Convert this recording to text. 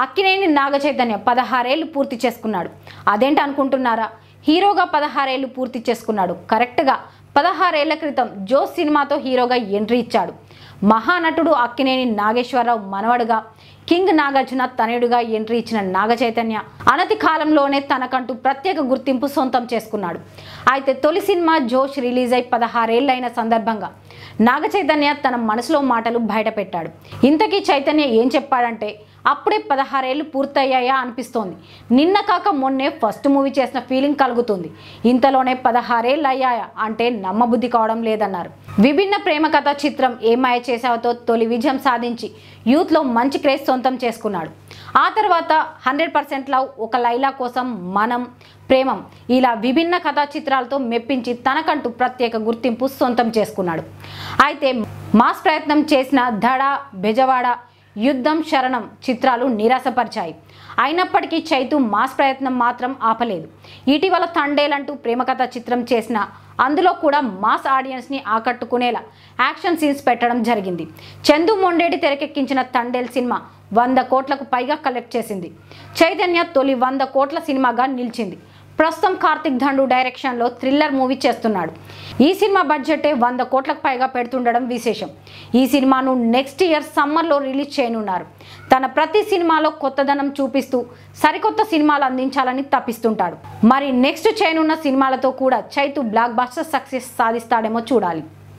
అక్కినేని నాగచైతన్య 16 ఏళ్లు పూర్తి చేసుకున్నాడు. అదేంటి అనుకుంటున్నారా? హీరోగా 16 ఏళ్లు పూర్తి చేసుకున్నాడు. కరెక్ట్గా 16 ఏళ్ల క్రితం జోస్ సినిమాతో హీరోగా ఎంట్రీ ఇచ్చాడు. మహానటుడు అక్కినేని నాగేశ్వరరావు మనవడుగా, కింగ్ నాగార్జున తనయుడుగా ఎంట్రీ ఇచ్చిన నాగచైతన్య అనతి కాలంలోనే తనకంటూ ప్రత్యేక గుర్తింపు సొంతం చేసుకున్నాడు. అయితే తొలి సినిమా జోష్ రిలీజ్ అయి 16 ఏళ్లైన సందర్భంగా నాగచైతన్య తన మనసులో మాటలు బయటపెట్టాడు. ఇంతకీ చైతన్య ఏం చెప్పాడంటే, అప్పుడే 16 ఏళ్లు పూర్తయ్యాయా అనిపిస్తోంది. నిన్న కాక మొన్నే ఫస్ట్ మూవీ చేసిన ఫీలింగ్ కలుగుతుంది. ఇంతలోనే 16 ఏళ్ళు అయ్యాయా అంటే నమ్మబుద్ధి కావడం లేదన్నారు. విభిన్న ప్రేమ కథ చిత్రం ఏమాయ చేసావతో తొలి విజయం సాధించి యూత్లో మంచి క్రేజ్ సొంతం చేసుకున్నాడు. ఆ తర్వాత 100% లవ్, ఒక లైలా కోసం, మనం, ప్రేమం ఇలా విభిన్న కథా చిత్రాలతో మెప్పించి తనకంటూ ప్రత్యేక గుర్తింపు సొంతం చేసుకున్నాడు. అయితే మాస్ ప్రయత్నం చేసిన దడ, బెజవాడ, యుద్ధం, శరణం చిత్రాలు నిరాశపరిచాయి. అయినప్పటికీ చైతు మాస్ ప్రయత్నం మాత్రం ఆపలేదు. ఇటీవల తండేలంటూ ప్రేమకథ చిత్రం చేసిన అందులో కూడా మాస్ ఆడియన్స్ని ఆకట్టుకునేలా యాక్షన్ సీన్స్ పెట్టడం జరిగింది. చందు మొండేటి తెరకెక్కించిన తండేల్ సినిమా 100 కోట్లకు పైగా కలెక్ట్ చేసింది. చైతన్య తొలి 100 కోట్ల సినిమాగా నిలిచింది. ప్రస్తుతం కార్తిక్ దండు డైరెక్షన్లో థ్రిల్లర్ మూవీ చేస్తున్నాడు. ఈ సినిమా బడ్జెటే 100 కోట్లకు పైగా పెడుతుండడం విశేషం. ఈ సినిమాను నెక్స్ట్ ఇయర్ సమ్మర్లో రిలీజ్ చేయనున్నారు. తన ప్రతి సినిమాలో కొత్తదనం చూపిస్తూ సరికొత్త సినిమాలు అందించాలని తప్పిస్తుంటాడు. మరి నెక్స్ట్ చేయనున్న సినిమాలతో కూడా చైతు బ్లాక్ బస్టర్ సక్సెస్ సాధిస్తాడేమో చూడాలి.